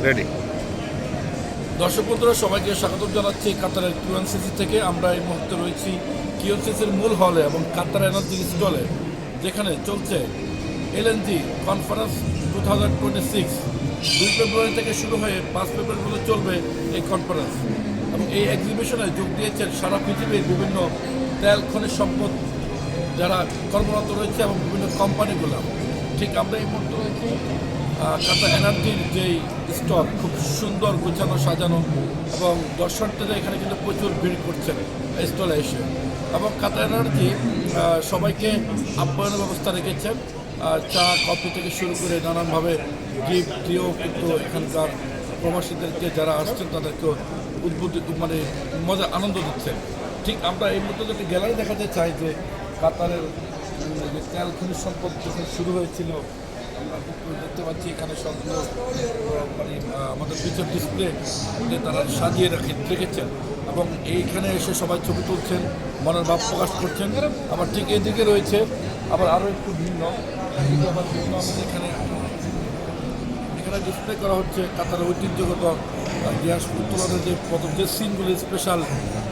Ready. দর্শক বন্ধুরা সবাইকে স্বাগত জানাচ্ছি কাতারের কিউএনসিসি থেকে। আমরা এই মুহূর্তে রয়েছি কিউএনসিসির মূল হলে এবং কাতার এনার্জি স্টলে, যেখানে চলছে এলএনজি কনফারেন্স 2026। 2 ফেব্রুয়ারি থেকে শুরু হয়ে 5 ফেব্রুয়ারি পর্যন্ত চলবে এই কনফারেন্স। এবং এই এক্সিবিশনে যোগ দিয়েছেন সারা পৃথিবীর বিভিন্ন তেল খনিজ সম্পদ যারা কর্মরত রয়েছে এবং বিভিন্ন কোম্পানিগুলো। ঠিক আমরা এই মুহূর্তে রয়েছি কাতার এনার্জির যেই স্টল, খুব সুন্দর গোছানো সাজানো, এবং দর্শকরা এখানে কিন্তু প্রচুর ভিড় করছেন এই স্টলে এসে। এবং কাতার এনার্জি সবাইকে আপ্যায়নের ব্যবস্থা রেখেছেন, চা কফি থেকে শুরু করে নানানভাবে গিফট দিয়েও কিন্তু এখানকার প্রবাসীদেরকে যারা আসছেন তাদেরকেও মানে মজা আনন্দ দিচ্ছেন। ঠিক আমরা এই মুহূর্তে যদি গ্যালারি দেখাতে চাই যে কাতারের যে তেল খনিজ সম্পদ যখন শুরু হয়েছিল, আমরা দেখতে পাচ্ছি এখানে সবগুলো মানে আমাদের পিছন ডিসপ্লে তারা সাজিয়ে রেখেছেন এবং এইখানে এসে সবাই ছবি তুলছেন, মনের ভাব প্রকাশ করছেন। আবার ঠিক এদিকে রয়েছে আবার আরও একটু ভিন্ন, আমাদের এখানে ডিসপ্লে করা হচ্ছে কাতারের ঐতিহ্যগত গ্যাস উত্তোলনের যে প্রথম যে সিনগুলি স্পেশাল,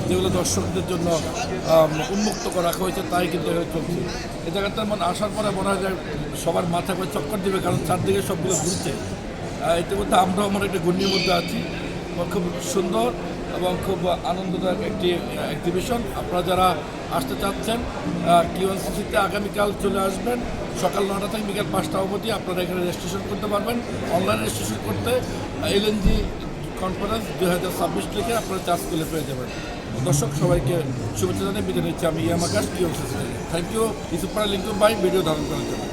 যেগুলো দর্শকদের জন্য উন্মুক্ত করা রাখা হয়েছে, তাই কিন্তু চলছে। এই জায়গাটার মানে আসার পরে মনে হয় যে সবার মাথা করে চক্কর দেবে, কারণ চারদিকে সবগুলো ঘুরছে। ইতিমধ্যে আমরাও আমার একটা ঘূর্ণির মধ্যে আছি। খুব সুন্দর এবং খুব আনন্দদায়ক একটি এক্সিবিশন। আপনারা যারা আসতে চাচ্ছেন কিউএনসিসিতে আগামীকাল চলে আসবেন সকাল 9টা থেকে বিকাল 5টা অবধি। আপনারা এখানে রেজিস্ট্রেশন করতে পারবেন। অনলাইন রেজিস্ট্রেশন করতে এলএনজি কনফারেন্স 2026 লিখে আপনারা চার্জ করে পেয়ে যাবেন। দর্শক সবাইকে শুভেচ্ছা জানিয়ে বিদায় নিচ্ছি। আমি ইয়াম আকাশ, কিউএনসিসি থেকে। থ্যাংক ইউ ইউসুফ পাড়া লিঙ্কু ভাই ভিডিও ধারণ করার জন্য।